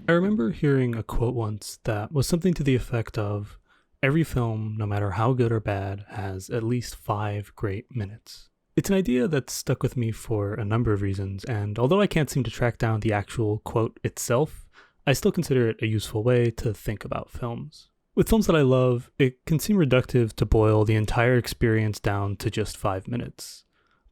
I remember hearing a quote once that was something to the effect of, every film, no matter how good or bad, has at least 5 great minutes. It's an idea that's stuck with me for a number of reasons, and although I can't seem to track down the actual quote itself, I still consider it a useful way to think about films. With films that I love, it can seem reductive to boil the entire experience down to just 5 minutes,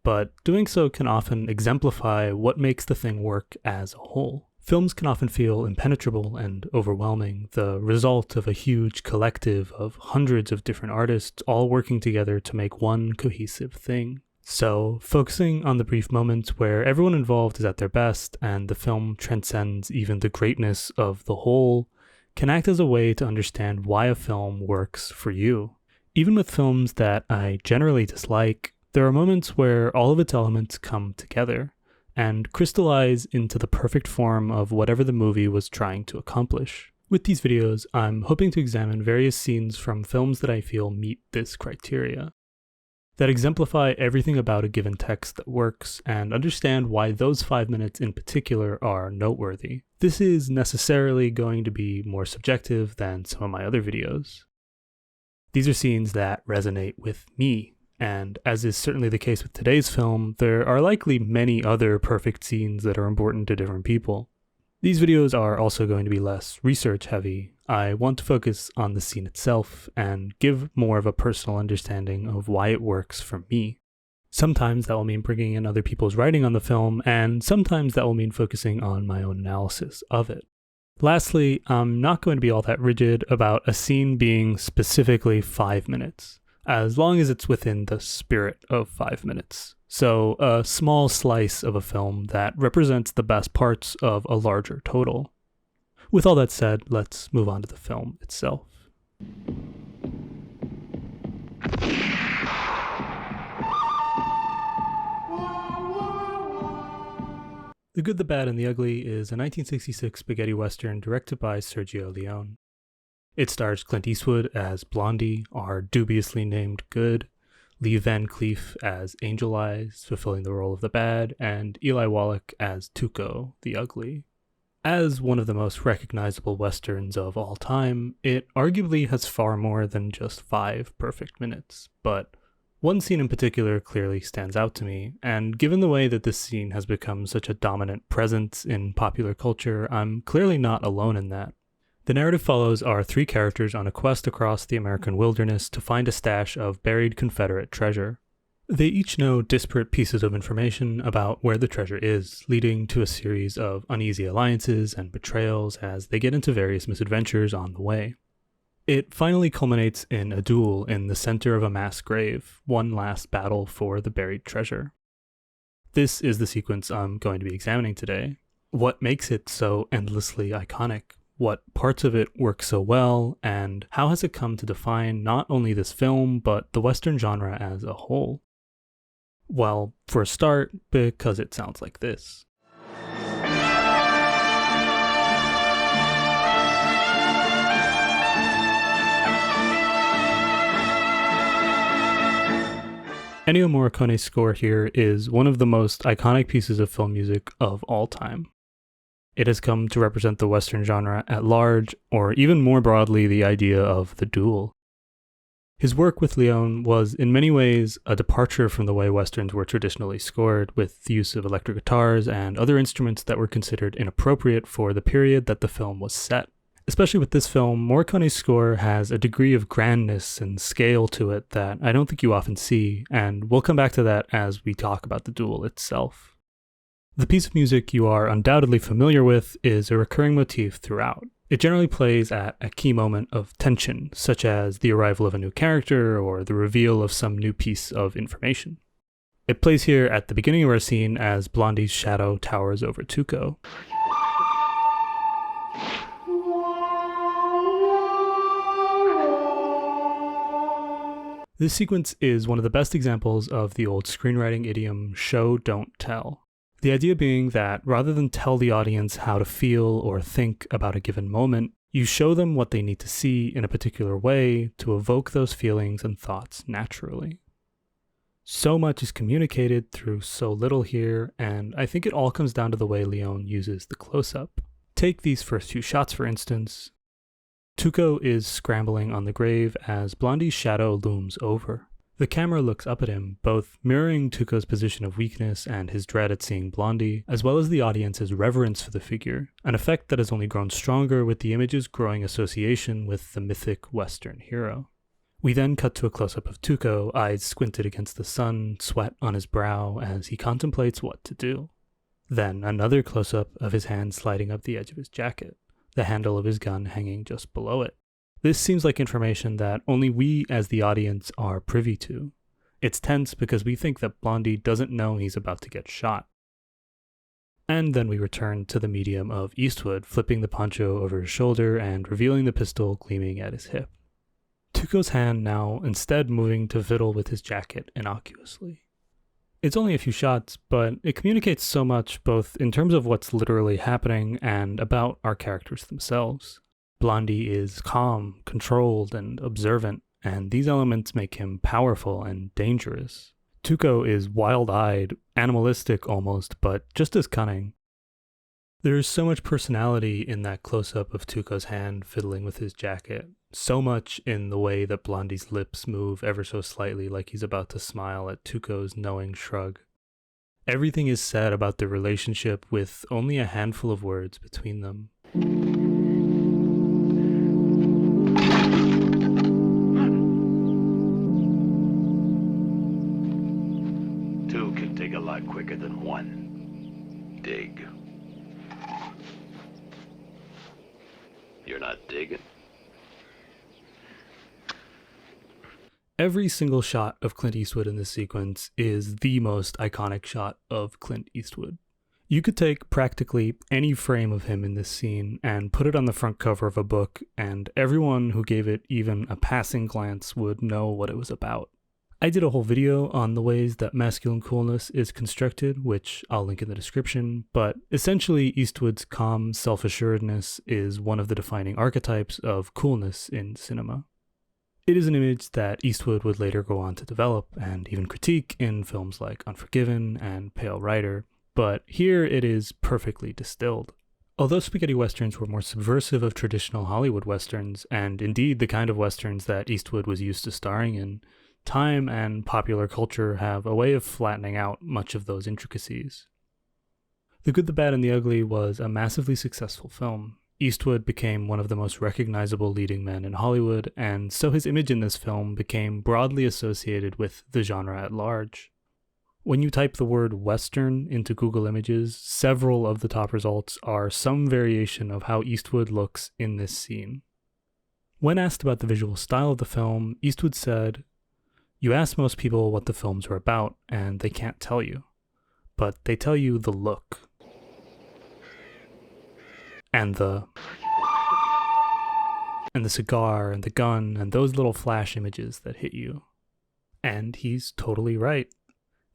but doing so can often exemplify what makes the thing work as a whole. Films can often feel impenetrable and overwhelming, the result of a huge collective of hundreds of different artists all working together to make one cohesive thing. So, focusing on the brief moments where everyone involved is at their best and the film transcends even the greatness of the whole can act as a way to understand why a film works for you. Even with films that I generally dislike, there are moments where all of its elements come together and crystallize into the perfect form of whatever the movie was trying to accomplish. With these videos, I'm hoping to examine various scenes from films that I feel meet this criteria, that exemplify everything about a given text that works, and understand why those 5 minutes in particular are noteworthy. This is necessarily going to be more subjective than some of my other videos. These are scenes that resonate with me, and as is certainly the case with today's film, there are likely many other perfect scenes that are important to different people. These videos are also going to be less research heavy. I want to focus on the scene itself and give more of a personal understanding of why it works for me. Sometimes that will mean bringing in other people's writing on the film, and sometimes that will mean focusing on my own analysis of it. Lastly, I'm not going to be all that rigid about a scene being specifically 5 minutes, as long as it's within the spirit of 5 minutes. So a small slice of a film that represents the best parts of a larger total. With all that said, let's move on to the film itself. The Good, the Bad, and the Ugly is a 1966 spaghetti western directed by Sergio Leone. It stars Clint Eastwood as Blondie, our dubiously named Good, Lee Van Cleef as Angel Eyes, fulfilling the role of the Bad, and Eli Wallach as Tuco, the Ugly. As one of the most recognizable westerns of all time, it arguably has far more than just 5 perfect minutes, but one scene in particular clearly stands out to me, and given the way that this scene has become such a dominant presence in popular culture, I'm clearly not alone in that. The narrative follows our 3 characters on a quest across the American wilderness to find a stash of buried Confederate treasure. They each know disparate pieces of information about where the treasure is, leading to a series of uneasy alliances and betrayals as they get into various misadventures on the way. It finally culminates in a duel in the center of a mass grave, one last battle for the buried treasure. This is the sequence I'm going to be examining today. What makes it so endlessly iconic? What parts of it work so well, and how has it come to define not only this film, but the Western genre as a whole? Well, for a start, because it sounds like this. Ennio Morricone's score here is one of the most iconic pieces of film music of all time. It has come to represent the Western genre at large, or even more broadly, the idea of the duel. His work with Leone was in many ways a departure from the way Westerns were traditionally scored, with the use of electric guitars and other instruments that were considered inappropriate for the period that the film was set. Especially with this film, Morricone's score has a degree of grandness and scale to it that I don't think you often see, and we'll come back to that as we talk about the duel itself. The piece of music you are undoubtedly familiar with is a recurring motif throughout. It generally plays at a key moment of tension, such as the arrival of a new character or the reveal of some new piece of information. It plays here at the beginning of our scene as Blondie's shadow towers over Tuco. This sequence is one of the best examples of the old screenwriting idiom, show, don't tell. The idea being that rather than tell the audience how to feel or think about a given moment, you show them what they need to see in a particular way to evoke those feelings and thoughts naturally. So much is communicated through so little here, and I think it all comes down to the way Leone uses the close-up. Take these first few shots, for instance. Tuco is scrambling on the grave as Blondie's shadow looms over. The camera looks up at him, both mirroring Tuco's position of weakness and his dread at seeing Blondie, as well as the audience's reverence for the figure, an effect that has only grown stronger with the image's growing association with the mythic Western hero. We then cut to a close-up of Tuco, eyes squinted against the sun, sweat on his brow as he contemplates what to do. Then another close-up of his hand sliding up the edge of his jacket, the handle of his gun hanging just below it. This seems like information that only we as the audience are privy to. It's tense because we think that Blondie doesn't know he's about to get shot. And then we return to the medium of Eastwood flipping the poncho over his shoulder and revealing the pistol gleaming at his hip. Tuco's hand now instead moving to fiddle with his jacket innocuously. It's only a few shots, but it communicates so much both in terms of what's literally happening and about our characters themselves. Blondie is calm, controlled, and observant, and these elements make him powerful and dangerous. Tuco is wild-eyed, animalistic almost, but just as cunning. There's so much personality in that close-up of Tuco's hand fiddling with his jacket, so much in the way that Blondie's lips move ever so slightly like he's about to smile at Tuco's knowing shrug. Everything is said about their relationship with only a handful of words between them. Two can dig a lot quicker than one. Dig. You're not digging? Every single shot of Clint Eastwood in this sequence is the most iconic shot of Clint Eastwood. You could take practically any frame of him in this scene and put it on the front cover of a book, and everyone who gave it even a passing glance would know what it was about. I did a whole video on the ways that masculine coolness is constructed, which I'll link in the description, but essentially Eastwood's calm self-assuredness is one of the defining archetypes of coolness in cinema. It is an image that Eastwood would later go on to develop and even critique in films like Unforgiven and Pale Rider, but here it is perfectly distilled. Although spaghetti westerns were more subversive of traditional Hollywood westerns, and indeed the kind of westerns that Eastwood was used to starring in, time and popular culture have a way of flattening out much of those intricacies. The Good, the Bad, and the Ugly was a massively successful film. Eastwood became one of the most recognizable leading men in Hollywood, and so his image in this film became broadly associated with the genre at large. When you type the word Western into Google Images, several of the top results are some variation of how Eastwood looks in this scene. When asked about the visual style of the film, Eastwood said, "You ask most people what the films are about, and they can't tell you. But they tell you the look. And the cigar, and the gun, and those little flash images that hit you." And he's totally right.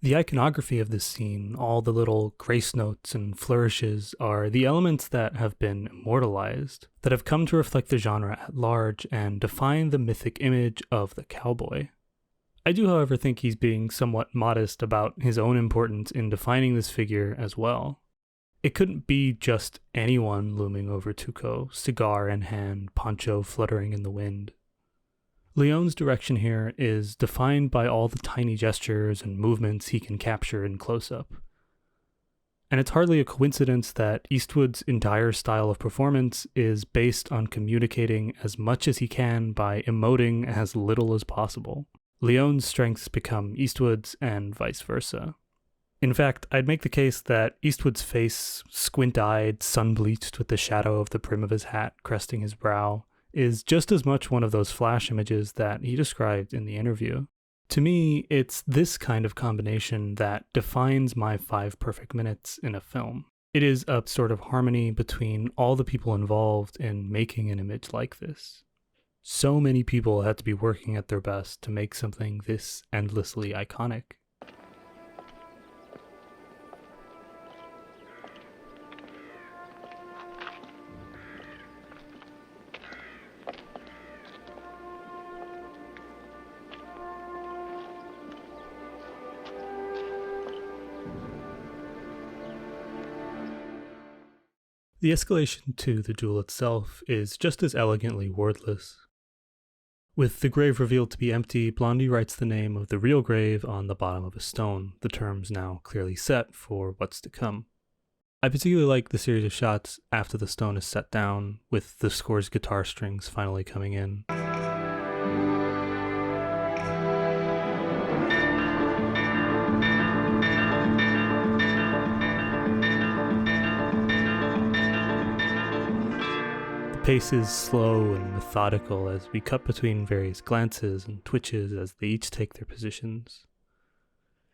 The iconography of this scene, all the little grace notes and flourishes, are the elements that have been immortalized, that have come to reflect the genre at large and define the mythic image of the cowboy. I do, however, think he's being somewhat modest about his own importance in defining this figure as well. It couldn't be just anyone looming over Tuco, cigar in hand, poncho fluttering in the wind. Leone's direction here is defined by all the tiny gestures and movements he can capture in close-up. And it's hardly a coincidence that Eastwood's entire style of performance is based on communicating as much as he can by emoting as little as possible. Leone's strengths become Eastwood's and vice versa. In fact, I'd make the case that Eastwood's face, squint-eyed, sun-bleached with the shadow of the brim of his hat cresting his brow, is just as much one of those flash images that he described in the interview. To me, it's this kind of combination that defines my 5 perfect minutes in a film. It is a sort of harmony between all the people involved in making an image like this. So many people had to be working at their best to make something this endlessly iconic. The escalation to the duel itself is just as elegantly wordless. With the grave revealed to be empty, Blondie writes the name of the real grave on the bottom of a stone, the terms now clearly set for what's to come. I particularly like the series of shots after the stone is set down, with the score's guitar strings finally coming in. The pace is slow and methodical as we cut between various glances and twitches as they each take their positions.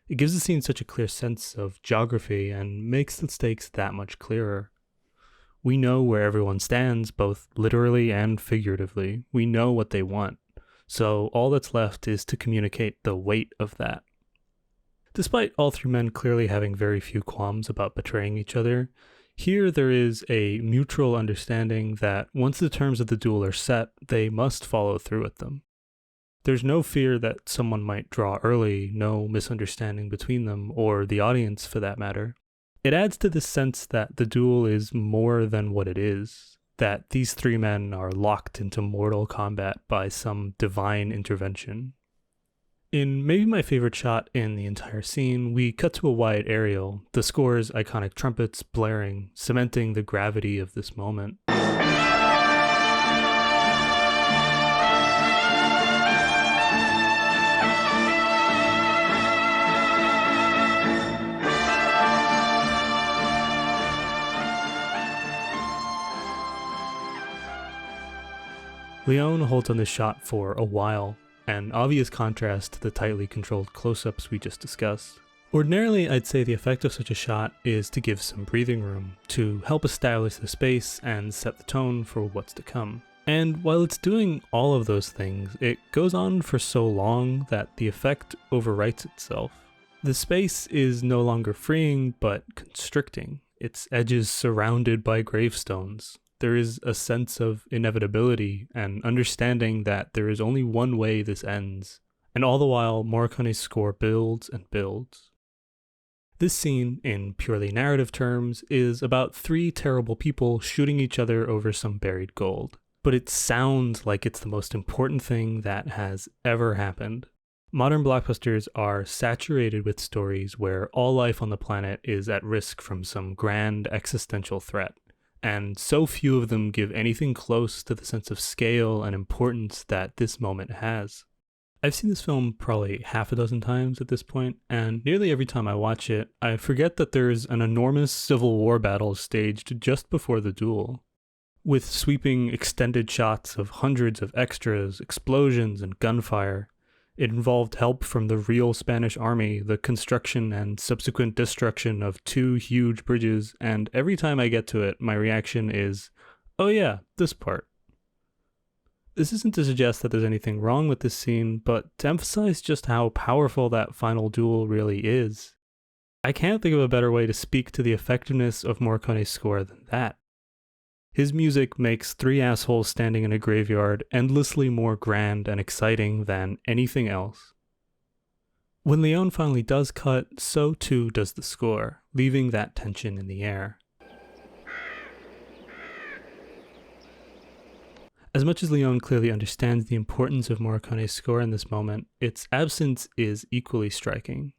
It gives the scene such a clear sense of geography and makes the stakes that much clearer. We know where everyone stands, both literally and figuratively. We know what they want, so all that's left is to communicate the weight of that. Despite all three men clearly having very few qualms about betraying each other, here there is a mutual understanding that once the terms of the duel are set, they must follow through with them. There's no fear that someone might draw early, no misunderstanding between them, or the audience for that matter. It adds to this sense that the duel is more than what it is, that these three men are locked into mortal combat by some divine intervention. In maybe my favorite shot in the entire scene, we cut to a wide aerial, the score's iconic trumpets blaring, cementing the gravity of this moment. Leone holds on this shot for a while, an obvious contrast to the tightly controlled close-ups we just discussed. Ordinarily, I'd say the effect of such a shot is to give some breathing room, to help establish the space and set the tone for what's to come. And while it's doing all of those things, it goes on for so long that the effect overwrites itself. The space is no longer freeing, but constricting, its edges surrounded by gravestones. There is a sense of inevitability and understanding that there is only one way this ends, and all the while Morricone's score builds and builds. This scene, in purely narrative terms, is about three terrible people shooting each other over some buried gold, but it sounds like it's the most important thing that has ever happened. Modern blockbusters are saturated with stories where all life on the planet is at risk from some grand existential threat. And so few of them give anything close to the sense of scale and importance that this moment has. I've seen this film probably half a dozen times at this point, and nearly every time I watch it, I forget that there's an enormous Civil War battle staged just before the duel. With sweeping extended shots of hundreds of extras, explosions, and gunfire, it involved help from the real Spanish army, the construction and subsequent destruction of two huge bridges, and every time I get to it, my reaction is, oh yeah, this part. This isn't to suggest that there's anything wrong with this scene, but to emphasize just how powerful that final duel really is. I can't think of a better way to speak to the effectiveness of Morricone's score than that. His music makes three assholes standing in a graveyard endlessly more grand and exciting than anything else. When Leone finally does cut, so too does the score, leaving that tension in the air. As much as Leone clearly understands the importance of Morricone's score in this moment, its absence is equally striking.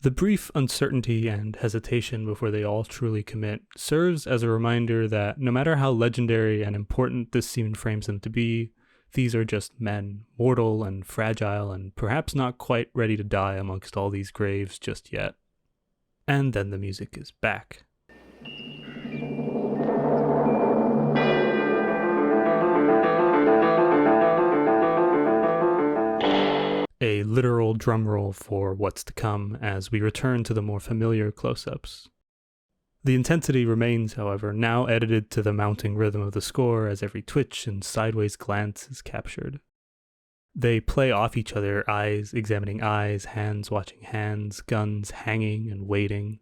The brief uncertainty and hesitation before they all truly commit serves as a reminder that no matter how legendary and important this scene frames them to be, these are just men, mortal and fragile and perhaps not quite ready to die amongst all these graves just yet. And then the music is back. A literal drumroll for what's to come as we return to the more familiar close-ups. The intensity remains, however, now edited to the mounting rhythm of the score as every twitch and sideways glance is captured. They play off each other, eyes examining eyes, hands watching hands, guns hanging and waiting.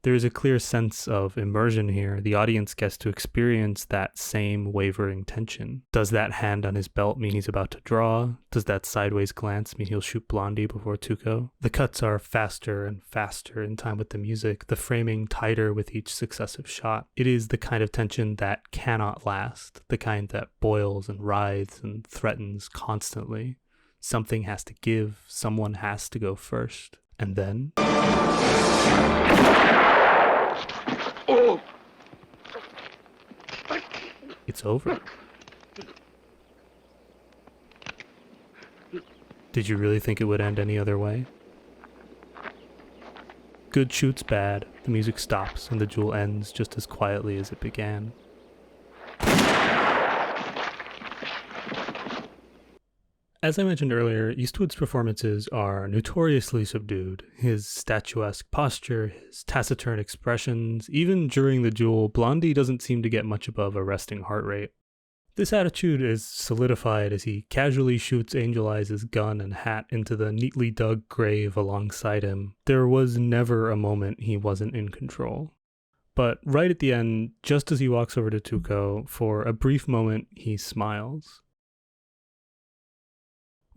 There is a clear sense of immersion here. The audience gets to experience that same wavering tension. Does that hand on his belt mean he's about to draw? Does that sideways glance mean he'll shoot Blondie before Tuco? The cuts are faster and faster in time with the music, the framing tighter with each successive shot. It is the kind of tension that cannot last, the kind that boils and writhes and threatens constantly. Something has to give, someone has to go first. And then... Oh! It's over. Did you really think it would end any other way? Good shoots bad, the music stops, and the duel ends just as quietly as it began. As I mentioned earlier, Eastwood's performances are notoriously subdued. His statuesque posture, his taciturn expressions, even during the duel, Blondie doesn't seem to get much above a resting heart rate. This attitude is solidified as he casually shoots Angel Eyes' gun and hat into the neatly dug grave alongside him. There was never a moment he wasn't in control. But right at the end, just as he walks over to Tuco, for a brief moment he smiles.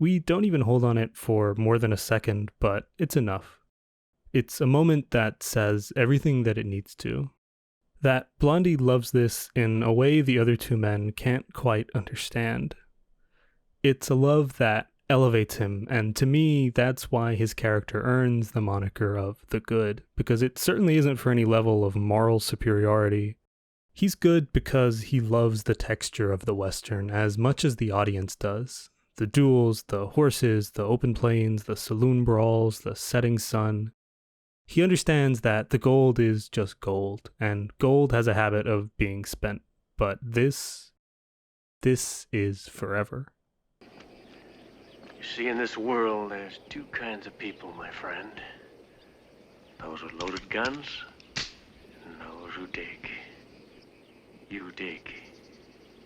We don't even hold on it for more than a second, but it's enough. It's a moment that says everything that it needs to. That Blondie loves this in a way the other two men can't quite understand. It's a love that elevates him, and to me, that's why his character earns the moniker of the good, because it certainly isn't for any level of moral superiority. He's good because he loves the texture of the Western as much as the audience does. The duels, the horses, the open plains, the saloon brawls, the setting sun. He understands that the gold is just gold, and gold has a habit of being spent. But this is forever. You see, in this world, there's two kinds of people, my friend. Those with loaded guns, and those who dig. You dig.